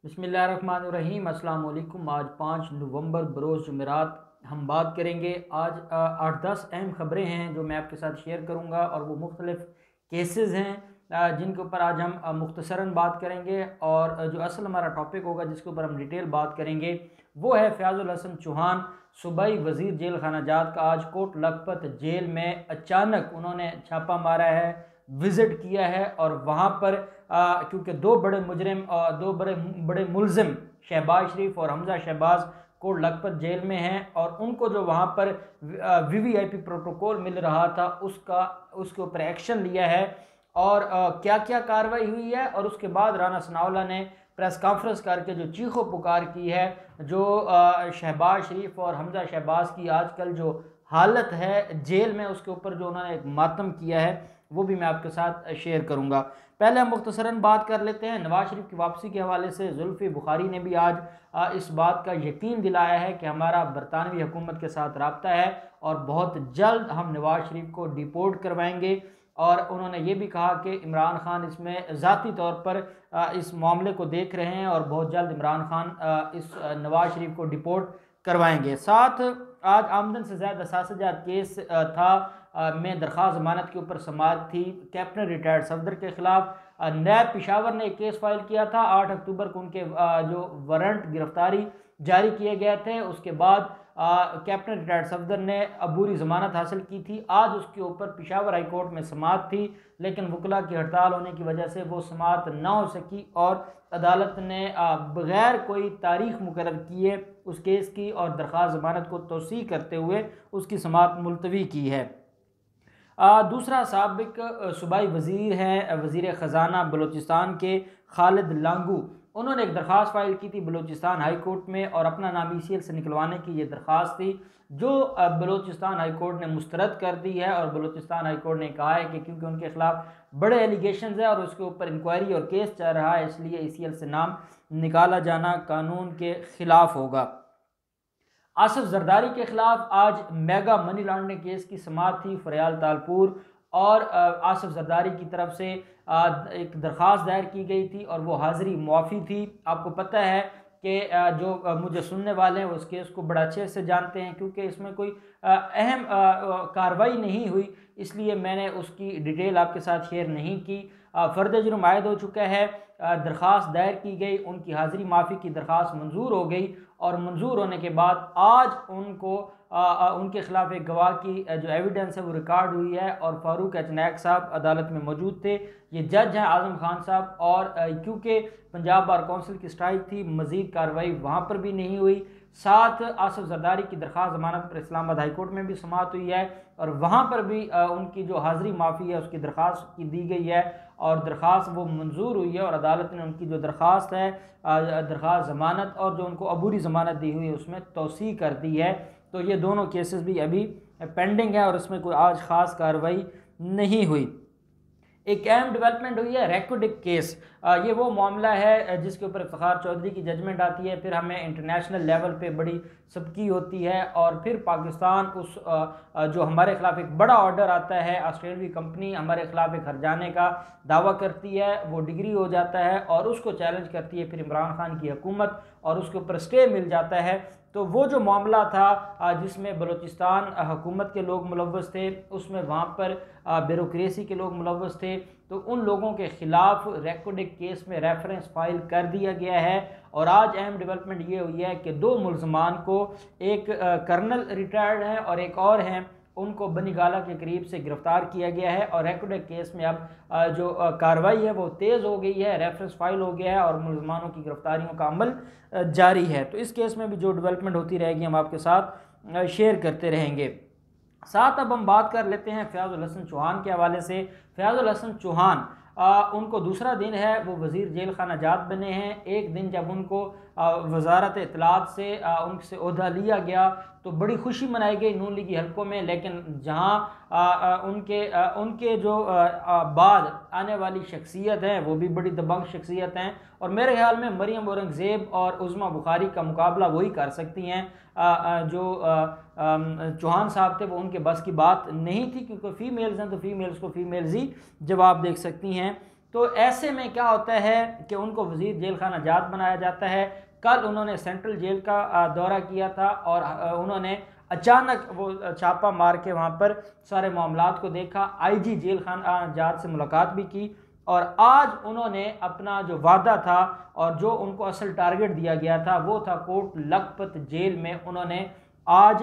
बिस्मिल्लाहिर्रहमानिर्रहीम। अस्सलाम वालेकुम। आज 5 नवंबर बरोज़ जुमेरात हम बात करेंगे। आज 8-10 अहम ख़बरें हैं जो मैं आपके साथ शेयर करूंगा और वो मुख्तलिफ़ केसेस हैं जिनके ऊपर आज हम मुख्तसरन बात करेंगे। और जो असल हमारा टॉपिक होगा जिसके ऊपर हम डिटेल बात करेंगे वो है फ़याज़ुल हसन चौहान, सूबाई वज़ीर जेल खाना जात का। आज कोट लखपत जेल में अचानक उन्होंने छापा मारा है, विज़िट किया है और वहाँ पर क्योंकि दो बड़े मुजरिम और दो बड़े बड़े मुलजिम शहबाज शरीफ और हमजा शहबाज कोट लखपत जेल में हैं और उनको जो वहाँ पर वीवीआईपी प्रोटोकॉल मिल रहा था उसके ऊपर एक्शन लिया है। और क्या क्या कार्रवाई हुई है और उसके बाद राना सनाउल्लाह ने प्रेस कॉन्फ्रेंस करके जो चीखो पुकार की है, जो शहबाज शरीफ और हमजा शहबाज की आजकल जो हालत है जेल में, उसके ऊपर जो उन्होंने एक मातम किया है वो भी मैं आपके साथ शेयर करूंगा। पहले हम मुख्तसरन बात कर लेते हैं नवाज शरीफ की वापसी के हवाले से। जुल्फ़ी बुखारी ने भी आज इस बात का यकीन दिलाया है कि हमारा बरतानवी हुकूमत के साथ रब्ता है और बहुत जल्द हम नवाज शरीफ को डिपोर्ट करवाएंगे। और उन्होंने ये भी कहा कि इमरान खान इसमें ज़ाती तौर पर इस मामले को देख रहे हैं और बहुत जल्द इमरान खान इस नवाज शरीफ को डिपोर्ट करवाएंगे। साथ आज आमदन से ज़्यादा सासजात केस था में दरख्वास्त जमानत के ऊपर समाअत थी कैप्टन रिटायर्ड सफदर के खिलाफ। नैब पेशावर ने एक केस फाइल किया था। 8 अक्टूबर को उनके जो वारंट गिरफ्तारी जारी किए गए थे, उसके बाद कैप्टन रिटायर्ड सफदर ने अबूरी जमानत हासिल की थी। आज उसके ऊपर पेशावर हाई कोर्ट में समाअत थी, लेकिन वकला की हड़ताल होने की वजह से वो समाअत न हो सकी और अदालत ने बगैर कोई तारीख मुकर्रर किए उस केस की और दरख्वास्त जमानत को तोसी करते हुए उसकी समाअत मुलतवी की है। दूसरा साबिक सूबाई वज़ीर हैं वज़ीर ख़जाना बलूचिस्तान के खालिद लांगू। उन्होंने एक दरख्वास्त फ़ाइल की थी बलूचिस्तान हाई कोर्ट में और अपना नाम ECL से निकलवाने की ये दरख्वास्त थी जो बलूचिस्तान हाई कोर्ट ने मुस्तरद कर दी है। और बलूचिस्तान हाई कोर्ट ने कहा है कि क्योंकि उनके खिलाफ बड़े एलिगेशन है और उसके ऊपर इंक्वायरी और केस चल रहा है, इसलिए ECL से नाम निकाला जाना कानून के ख़िलाफ़ होगा। आसिफ जरदारी के खिलाफ आज मेगा मनी लॉन्ड्रिंग केस की समाअत थी फरियाल तालपुर और आसिफ जरदारी की तरफ से एक दरख्वास्त दायर की गई थी और वो हाजिरी मुआफ़ी थी। आपको पता है कि जो मुझे सुनने वाले हैं उस केस को बड़ा अच्छे से जानते हैं, क्योंकि इसमें कोई अहम कार्रवाई नहीं हुई, इसलिए मैंने उसकी डिटेल आपके साथ शेयर नहीं की। फ़र्द जुर्म आयद हो चुका है, दरख्वास्त दायर की गई, उनकी हाजिरी माफ़ी की दरख्वास्त मंजूर हो गई और मंजूर होने के बाद आज उनको उनके खिलाफ एक गवाह की जो एविडेंस है वो रिकॉर्ड हुई है और फारूक एच नायक साहब अदालत में मौजूद थे। ये जज हैं आज़म खान साहब और क्योंकि पंजाब बार कौंसिल की स्ट्राइक थी, मज़ीद कार्रवाई वहाँ पर भी नहीं हुई। साथ आसिफ जरदारी की दरख्वास्त जमानत पर इस्लामाबाद हाई कोर्ट में भी समाअत हुई है और वहाँ पर भी उनकी जो हाजिरी माफ़ी है उसकी दरख्वास्त की दी गई है और दरख्वास्त वो मंजूर हुई है और अदालत ने उनकी जो दरख्वास्त है दरख्वास्त ज़मानत और जो उनको अबूरी ज़मानत दी हुई है उसमें तोसी कर दी है। तो ये दोनों केसेस भी अभी पेंडिंग है और इसमें कोई आज ख़ास कार्रवाई नहीं हुई। एक अहम डेवलपमेंट हुई है रैकोडिक केस। ये वो मामला है जिसके ऊपर इफ्तिखार चौधरी की जजमेंट आती है, फिर हमें इंटरनेशनल लेवल पे बड़ी सबकी होती है और फिर पाकिस्तान उस जो हमारे खिलाफ एक बड़ा ऑर्डर आता है, ऑस्ट्रेलियाई कंपनी हमारे खिलाफ एक हर्जाने का दावा करती है, वो डिग्री हो जाता है और उसको चैलेंज करती है फिर इमरान खान की हुकूमत और उसके ऊपर स्टे मिल जाता है। तो वो जो मामला था जिसमें बलूचिस्तान हुकूमत के लोग मुलव्वस थे, उसमें वहाँ पर ब्यूरोक्रेसी के लोग मुलव्वस थे, तो उन लोगों के ख़िलाफ़ रेकॉर्डिक केस में रेफरेंस फाइल कर दिया गया है। और आज अहम डेवलपमेंट ये हुई है कि 2 मुल्ज़मान को, एक कर्नल रिटायर्ड हैं और एक और हैं, उनको बनीगाला के करीब से गिरफ़्तार किया गया है और रेकॉर्डिक केस में अब जो कार्रवाई है वो तेज़ हो गई है, रेफरेंस फाइल हो गया है और मुल्ज़मानों की गिरफ़्तारियों का अमल जारी है। तो इस केस में भी जो डेवलपमेंट होती रहेगी हम आपके साथ शेयर करते रहेंगे। साथ अब हम बात कर लेते हैं फ़याज़ुल हसन चौहान के हवाले से। फ़याज़ुल हसन चौहान उनको दूसरा दिन है वो वज़ीर जेल खाना जात बने हैं। एक दिन जब उनको वजारत इत्तलात से उनसे ओहदा लिया गया तो बड़ी खुशी मनाई गई नून लीगी हलकों में, लेकिन जहाँ उनके जो बाद आने वाली शख्सियत हैं वो भी बड़ी दबंग शख्सियत हैं और मेरे ख्याल में मरियम औरंगज़ेब और उज़्मा बुखारी का मुकाबला वही कर सकती हैं। जो चौहान साहब थे वो उनके बस की बात नहीं थी, क्योंकि फ़ीमेल्स हैं तो फ़ीमेल्स को फ़ीमेल्स ही जवाब दे सकती हैं। तो ऐसे में क्या होता है कि उनको वज़ीर जेल खाना जात बनाया जाता है। कल उन्होंने सेंट्रल जेल का दौरा किया था और उन्होंने अचानक वो छापा मार के वहाँ पर सारे मामलात को देखा, आईजी जेल खाना जात से मुलाकात भी की और आज उन्होंने अपना जो वादा था और जो उनको असल टारगेट दिया गया था वो था कोट लखपत जेल में उन्होंने आज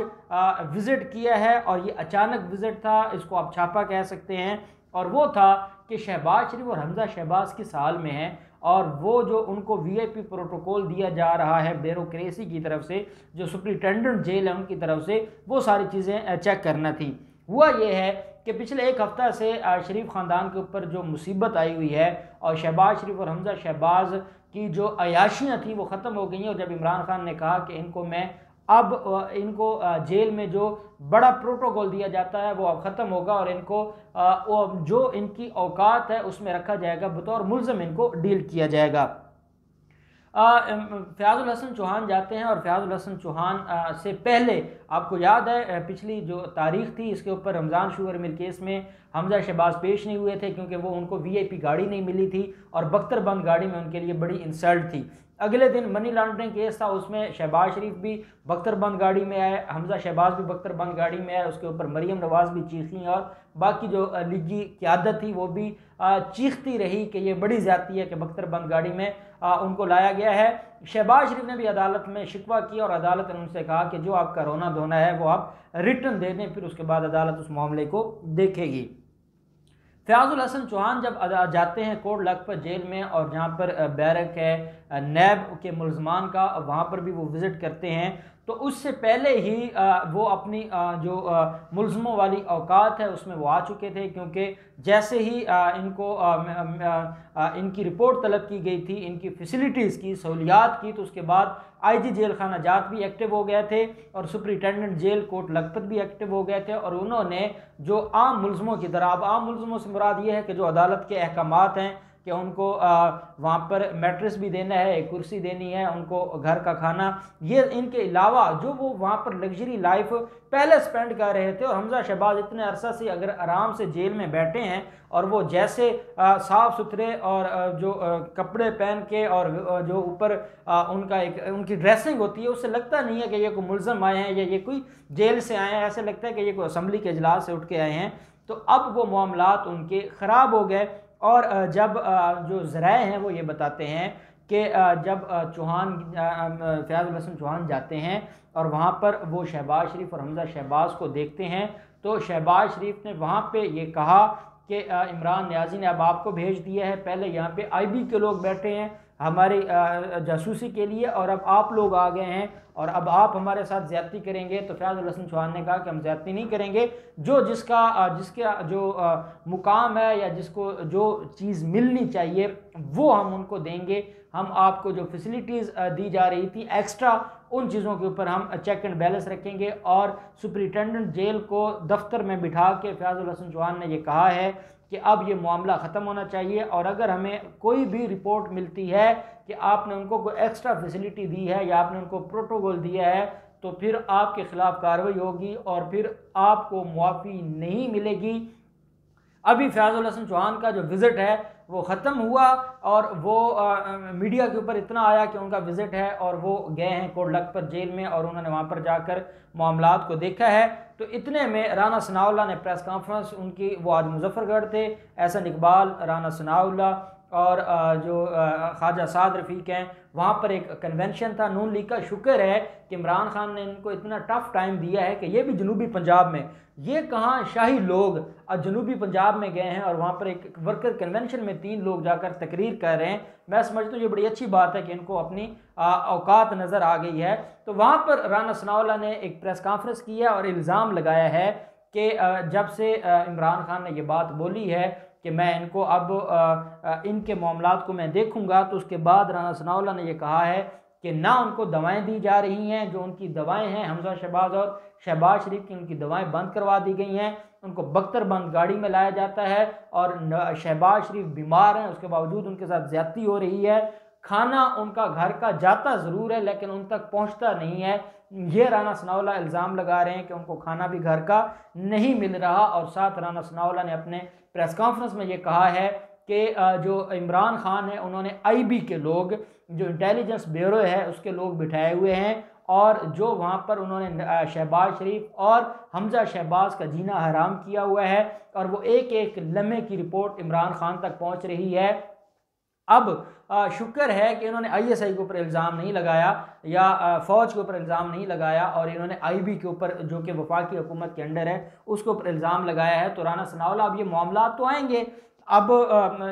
विज़िट किया है। और ये अचानक विज़िट था, इसको आप छापा कह सकते हैं। और वो था कि शहबाज शरीफ और हमजा शहबाज की साल में है और वो जो उनको वीआईपी प्रोटोकॉल दिया जा रहा है ब्यूरोक्रेसी की तरफ से, जो सुप्रिटेंडेंट जेल है उनकी तरफ से, वो सारी चीज़ें चेक करना थी। हुआ ये है कि पिछले एक हफ़्ता से शरीफ ख़ानदान के ऊपर जो मुसीबत आई हुई है और शहबाज शरीफ और हमजा शहबाज की जो अयाशियाँ थी वो ख़त्म हो गई हैं। और जब इमरान खान ने कहा कि इनको जेल में जो बड़ा प्रोटोकॉल दिया जाता है वो अब ख़त्म होगा और इनको जो इनकी औकात है उसमें रखा जाएगा, बतौर मुल्ज़िम इनको डील किया जाएगा। फ़याज़ुल हसन चौहान जाते हैं और फ़याज़ुल हसन चौहान से पहले आपको याद है पिछली जो तारीख़ थी इसके ऊपर रमज़ान शुगर मिल केस में हमजा शहबाज पेश नहीं हुए थे क्योंकि वो उनको वीआईपी गाड़ी नहीं मिली थी और बख्तरबंद गाड़ी में उनके लिए बड़ी इंसल्ट थी। अगले दिन मनी लॉन्ड्रिंग केस था, उसमें शहबाज शरीफ भी बख्तरबंद गाड़ी में आए, हमजा शहबाज भी बख्तरबंद गाड़ी में आए, उसके ऊपर मरीम नवाज़ भी चीखी और बाकी जो लीगी क़यादत थी वो भी चीखती रही कि ये बड़ी ज़्यादती है कि बख्तरबंद गाड़ी में उनको लाया गया है। शहबाज शरीफ ने भी अदालत में शिकवा किया और अदालत ने उनसे कहा कि जो आपका रोना धोना है वो आप रिटर्न दे दें, फिर उसके बाद अदालत उस मामले को देखेगी। फ़याज़ुल हसन चौहान जब जाते हैं कोट लखपत जेल में और जहाँ पर बैरक है नैब के मुलजमान का, वहाँ पर भी वो विज़िट करते हैं, तो उससे पहले ही वो अपनी जो मुलज़मों वाली औकात है उसमें वो आ चुके थे। क्योंकि जैसे ही इनकी रिपोर्ट तलब की गई थी, इनकी फ़ैसिलिटीज़ की, सहूलियात की, तो उसके बाद आईजी जेल खाना जात भी एक्टिव हो गए थे और सुपरिटेंडेंट जेल कोट लखपत भी एक्टिव हो गए थे। और उन्होंने जो आम मुलज़मों की तरह, अब आम मुलज़मों से मुराद ये है कि जो अदालत के अहकामात हैं कि उनको वहाँ पर मैट्रेस भी देना है, एक कुर्सी देनी है, उनको घर का खाना, ये इनके अलावा जो वो वहाँ पर लग्जरी लाइफ पहले स्पेंड कर रहे थे। और हमजा शहबाज इतने अरसा से अगर आराम से जेल में बैठे हैं और वो जैसे साफ़ सुथरे और जो कपड़े पहन के और जो ऊपर उनकी ड्रेसिंग होती है उससे लगता नहीं है कि ये कोई मुलज़म आए हैं या ये कोई जेल से आए हैं, ऐसे लगता है कि ये कोई असम्बली के इजलास से उठ के आए हैं। तो अब वो मामलात उनके ख़राब हो गए। और जब जो ज़राए हैं वो ये बताते हैं कि जब फ़याज़ुल हसन चौहान जाते हैं और वहाँ पर वो शहबाज शरीफ और हमजा शहबाज को देखते हैं, तो शहबाज शरीफ ने वहाँ पे ये कहा कि इमरान नियाज़ी ने अब आपको भेज दिया है, पहले यहाँ पे आईबी के लोग बैठे हैं हमारी जासूसी के लिए और अब आप लोग आ गए हैं और अब आप हमारे साथ ज़्यादती करेंगे। तो फ़याज़ुल हसन चौहान ने कहा कि हम ज़्यादती नहीं करेंगे, जिसका जो मुकाम है या जिसको जो चीज़ मिलनी चाहिए वो हम उनको देंगे। हम आपको जो फैसिलिटीज़ दी जा रही थी एक्स्ट्रा, उन चीज़ों के ऊपर हम चेक एंड बैलेंस रखेंगे। और सुपरिटेंडेंट जेल को दफ्तर में बिठा के फ़याज़ुल हसन चौहान ने यह कहा है कि अब ये मामला ख़त्म होना चाहिए और अगर हमें कोई भी रिपोर्ट मिलती है कि आपने उनको कोई एक्स्ट्रा फैसिलिटी दी है या आपने उनको प्रोटोकॉल दिया है तो फिर आपके ख़िलाफ़ कार्रवाई होगी और फिर आपको मुआफ़ी नहीं मिलेगी। अभी फ़याज़ुल हसन चौहान का जो विज़िट है वो ख़त्म हुआ और वो मीडिया के ऊपर इतना आया कि उनका विज़िट है और वो गए हैं कोट लखपत जेल में और उन्होंने वहाँ पर जाकर मामलात को देखा है। तो इतने में राना सनाउल्लाह ने प्रेस कॉन्फ्रेंस उनकी, वो आज मुजफ्फरगढ़ थे, एहसन इकबाल, राना सनाउल्लाह और जो ख्वाजा साद रफ़ीक हैं, वहाँ पर एक कन्वेंशन था नून लीग का। शुक्र है कि इमरान खान ने इनको इतना टफ़ टाइम दिया है कि ये भी जनूबी पंजाब में, ये कहाँ शाही लोग जनूबी पंजाब में गए हैं और वहाँ पर एक वर्कर कन्वेंशन में 3 लोग जाकर तकरीर कर रहे हैं। मैं समझता हूँ ये बड़ी अच्छी बात है कि इनको अपनी औकात नज़र आ गई है। तो वहाँ पर राना सनाउल्लाह ने एक प्रेस कॉन्फ्रेंस की है और इल्ज़ाम लगाया है कि जब से इमरान खान ने ये बात बोली है कि मैं इनको अब इनके मामलात को मैं देखूंगा, तो उसके बाद राना सनाउल्लाह ने यह कहा है कि ना उनको दवाएं दी जा रही हैं, जो उनकी दवाएं हैं हमजा शहबाज और शहबाज शरीफ की, उनकी दवाएं बंद करवा दी गई हैं। उनको बख्तरबंद गाड़ी में लाया जाता है और शहबाज शरीफ बीमार हैं, उसके बावजूद उनके साथ ज़्यादती हो रही है। खाना उनका घर का जाता ज़रूर है लेकिन उन तक पहुँचता नहीं है। ये राना सनाउल्लाह इल्ज़ाम लगा रहे हैं कि उनको खाना भी घर का नहीं मिल रहा। और साथ राना सनाउल्लाह ने अपने प्रेस कॉन्फ्रेंस में ये कहा है कि जो इमरान खान है उन्होंने IB के लोग, जो इंटेलिजेंस ब्यूरो है उसके लोग बिठाए हुए हैं, और जो वहाँ पर उन्होंने शहबाज शरीफ और हमजा शहबाज का जीना हराम किया हुआ है, और वो एक एक लम्हे की रिपोर्ट इमरान खान तक पहुँच रही है। अब शुक्र है कि इन्होंने ISI के ऊपर इल्ज़ाम नहीं लगाया या फ़ौज के ऊपर इल्ज़ाम नहीं लगाया, और इन्होंने IB के ऊपर, जो कि वफाकी हुकूमत के अंडर है, उसके ऊपर इल्ज़ाम लगाया है। तो राना सनाउल्लाह, अब ये मामला तो आएंगे, अब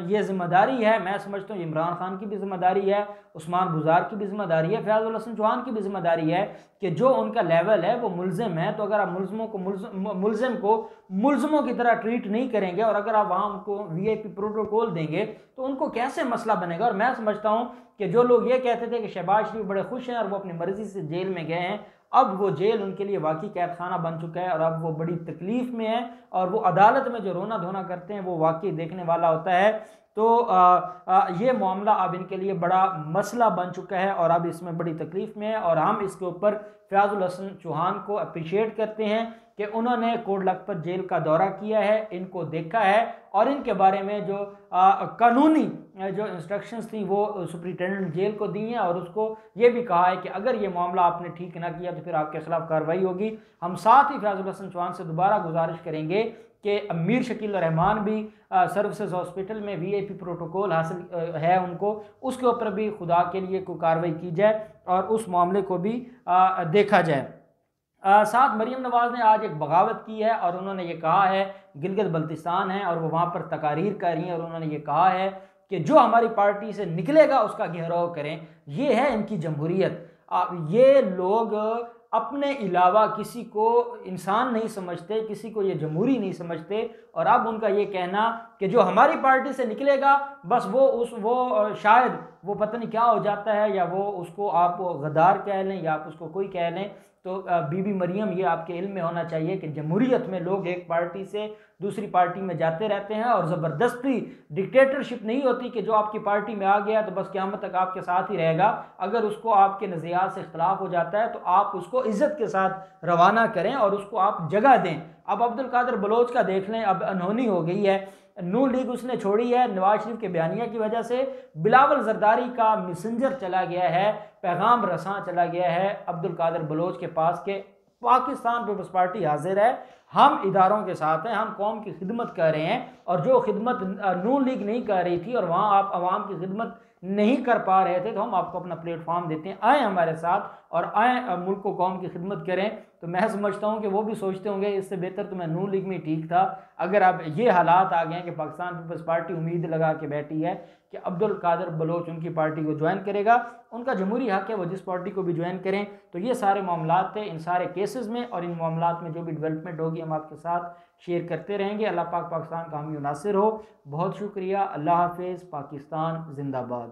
ये ज़िम्मेदारी है, मैं समझता हूँ इमरान खान की भी ज़िम्मेदारी है, उस्मान बुज़ार की भी ज़िम्मेदारी है, फयाज़ुल हसन चौहान की भी ज़िम्मेदारी है कि जो उनका लेवल है वो मुल्ज़िम है। तो अगर आप मुल्ज़िम को मुल्ज़िमों की तरह ट्रीट नहीं करेंगे, और अगर आप वहाँ उनको VIP प्रोटोकॉल देंगे, तो उनको कैसे मसला बनेगा। और मैं समझता हूँ कि जो लोग ये कहते थे कि शहबाज शरीफ बड़े खुश हैं और वो अपनी मर्ज़ी से जेल में गए हैं, अब वो जेल उनके लिए वाकई कैद खाना बन चुका है, और अब वो बड़ी तकलीफ में है, और वो अदालत में जो रोना धोना करते हैं वो वाकई देखने वाला होता है। तो ये मामला अब इनके लिए बड़ा मसला बन चुका है, और अब इसमें बड़ी तकलीफ में है, और हम इसके ऊपर फयाज़ुल हसन चौहान को अप्रिशिएट करते हैं कि उन्होंने कोट लखपत जेल का दौरा किया है, इनको देखा है, और इनके बारे में जो कानूनी जो इंस्ट्रक्शंस थी वो सुप्रिटेंडेंट जेल को दी हैं, और उसको ये भी कहा है कि अगर ये मामला आपने ठीक ना किया तो फिर आपके खिलाफ कार्रवाई होगी। हम साथ ही फयाज़ुल हसन चौहान से दोबारा गुजारिश करेंगे कि मीर शकील रहमान भी सर्विसेज हॉस्पिटल में VIP प्रोटोकॉल हासिल है उनको, उसके ऊपर भी खुदा के लिए कोई कार्रवाई की जाए और उस मामले को भी देखा जाए। साथ मरीम नवाज़ ने आज एक बगावत की है, और उन्होंने ये कहा है, गिलगित बल्तिस्तान है और वो वहाँ पर तकारीर कर रही हैं, और उन्होंने ये कहा है कि जो हमारी पार्टी से निकलेगा उसका घेराव करें। ये है इनकी जमहूरियत। ये लोग अपने अलावा किसी को इंसान नहीं समझते, किसी को ये जमहूरी नहीं समझते, और अब उनका ये कहना कि जो हमारी पार्टी से निकलेगा बस वो शायद वो पता नहीं क्या हो जाता है, या वो उसको आप गद्दार कह लें या आप उसको कोई कह लें। तो बीबी मरियम, ये आपके इल्म में होना चाहिए कि जमहूरियत में लोग एक पार्टी से दूसरी पार्टी में जाते रहते हैं, और ज़बरदस्ती डिक्टेटरशिप नहीं होती कि जो आपकी पार्टी में आ गया तो बस क़यामत तक आपके साथ ही रहेगा। अगर उसको आपके नज़रियात से इख्तलाफ हो जाता है तो आप उसको इज़्ज़त के साथ रवाना करें और उसको आप जगह दें। अब अब्दुल कादिर बलोच का देख लें, अब अनहोनी हो गई है, नून लीग उसने छोड़ी है नवाज शरीफ के बयानिया की वजह से। बिलावल जरदारी का मैसेंजर चला गया है, पैगाम रसां चला गया है अब्दुल कादिर बलोच के पास के पाकिस्तान पीपल्स पार्टी हाजिर है, हम इदारों के साथ हैं, हम कौम की खिदमत कर रहे हैं, और जो खिदमत नून लीग नहीं कर रही थी और वहाँ आप आवाम की खिदमत नहीं कर पा रहे थे, तो हम आपको अपना प्लेटफॉर्म देते हैं, आए हमारे साथ और आए मुल्क को कौम की खिदमत करें। तो मैं समझता हूँ कि वो भी सोचते होंगे इससे बेहतर तो मैं नून लीग में ठीक था। अगर अब ये हालात आ गए हैं कि पाकिस्तान पीपल्स पार्टी उम्मीद लगा के बैठी है कि अब्दुल कादिर बलोच उनकी पार्टी को ज्वाइन करेगा, उनका जमहूरी हक है वो जिस पार्टी को भी ज्वाइन करें। तो ये सारे मामलात थे इन सारे केसेस में, और इन मामलात में जो भी डेवलपमेंट होगी हम आपके साथ शेयर करते रहेंगे। अल्लाह पाक पाकिस्तान का हामी नासिर हो। बहुत शुक्रिया। अल्लाह हाफिज़। पाकिस्तान जिंदाबाद।